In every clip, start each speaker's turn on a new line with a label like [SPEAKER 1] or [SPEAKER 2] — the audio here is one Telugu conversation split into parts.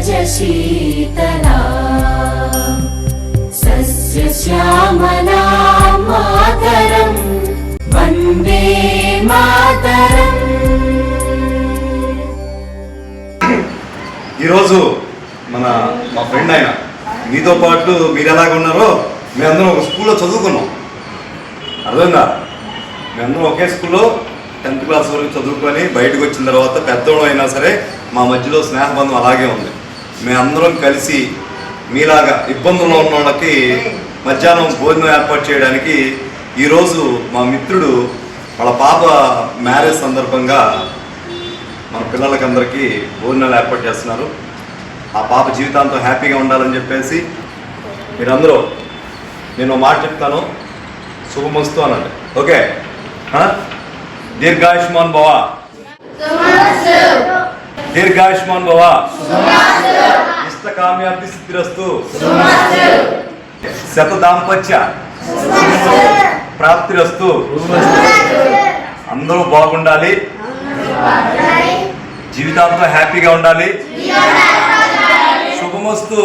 [SPEAKER 1] పంకజ శీతలా సస్యశ్యామలా మాతరం వందే మాతరం.
[SPEAKER 2] ఈరోజు మా ఫ్రెండ్ ఆయన మీతో పాటు మీరు ఎలాగ ఉన్నారో మేమందరం ఒక స్కూల్లో చదువుకున్నాం. అర్థంగా మేమందరం ఒకే స్కూల్లో 10th క్లాస్ వరకు చదువుకొని బయటకు వచ్చిన తర్వాత పెద్దవాళ్ళం అయినా సరే మా మధ్యలో స్నేహబంధం అలాగే ఉంది. మేమందరం కలిసి మీలాగా ఇబ్బందుల్లో ఉన్న వాళ్ళకి మధ్యాహ్నం భోజనం ఏర్పాటు చేయడానికి ఈరోజు మా మిత్రుడు వాళ్ళ పాప మ్యారేజ్ సందర్భంగా మన పిల్లలకందరికీ భోజనాలు ఏర్పాటు చేస్తున్నారు. ఆ పాప జీవితాంతం హ్యాపీగా ఉండాలని చెప్పేసి మీరందరూ నేను మాట చెప్తాను, శుభమస్తు అనండి. ఓకే, దీర్ఘాయుష్మాన్ భవ, దీర్ఘాయుష్మాన్ భవ, ఇష్టకామ్యాబ్ది సిద్ధిరస్తు, శత దాంపత్య ప్రాప్తిరస్తు. అందరూ బాగుండాలి, జీవితాంతం హ్యాపీగా ఉండాలి. శుభమస్తు.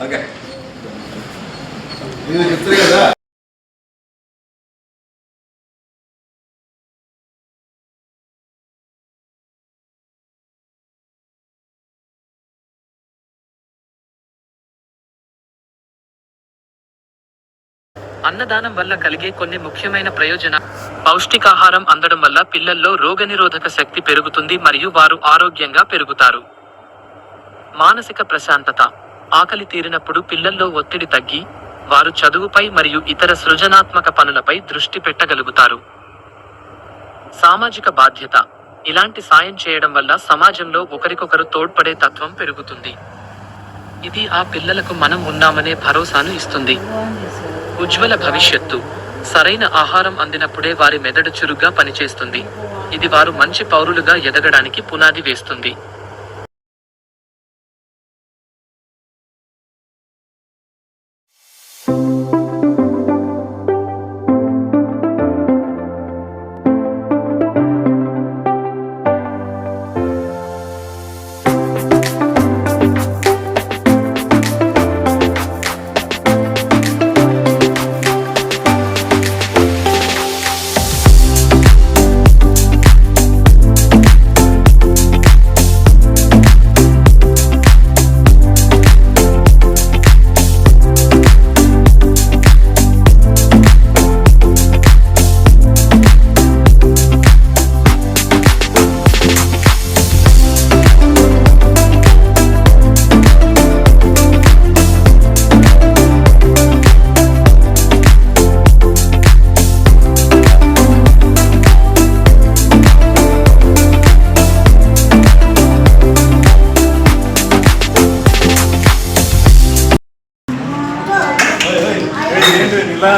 [SPEAKER 2] ఓకే, చెప్తారు కదా.
[SPEAKER 3] అన్నదానం వల్ల కలిగే కొన్ని ముఖ్యమైన ప్రయోజనాలు. పౌష్టికాహారం అందడం వల్ల పిల్లల్లో రోగనిరోధక శక్తి పెరుగుతుంది మరియు వారు ఆరోగ్యంగా పెరుగుతారు. మానసిక ప్రశాంతత. ఆకలి తీరినప్పుడు పిల్లల్లో ఒత్తిడి తగ్గి వారు చదువుపై మరియు ఇతర సృజనాత్మక పనులపై దృష్టి పెట్టగలుగుతారు. సామాజిక బాధ్యత. ఇలాంటి సాయం చేయడం వల్ల సమాజంలో ఒకరికొకరు తోడ్పడే తత్వం పెరుగుతుంది. ఇది ఆ పిల్లలకు మనం ఉన్నామనే భరోసాను ఇస్తుంది. ఉజ్వల భవిష్యత్తు. సరైన ఆహారం అందినప్పుడే వారి మెదడు చురుగ్గా పనిచేస్తుంది. ఇది వారు మంచి పౌరులుగా ఎదగడానికి పునాది వేస్తుంది.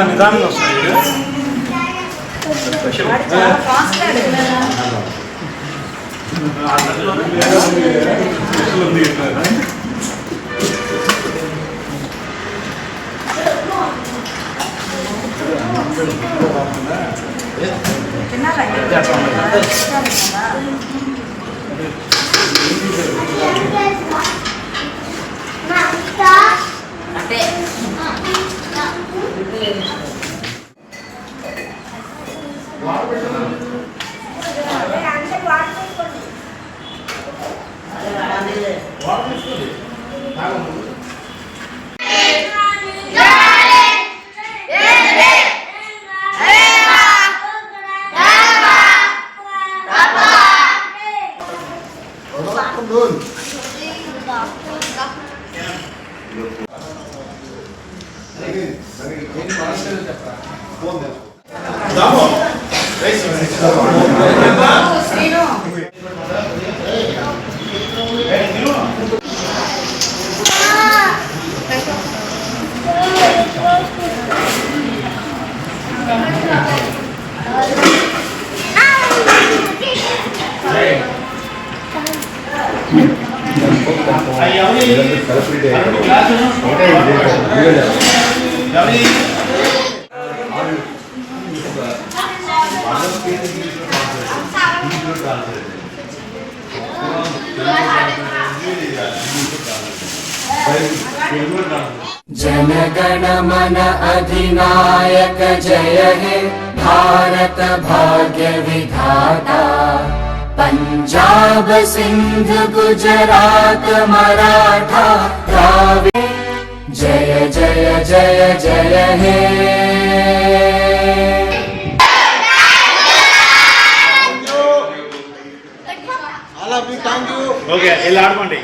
[SPEAKER 2] నిదానంగా వస్తాయి.
[SPEAKER 1] जनगण मन अधिनायक जय हे भारत भाग्य विधाता पंजाब सिंध गुजरात मराठा द्राविड़ जय जय जय जय हे
[SPEAKER 4] ఓకే వెళ్ళి ఆడుకోండి.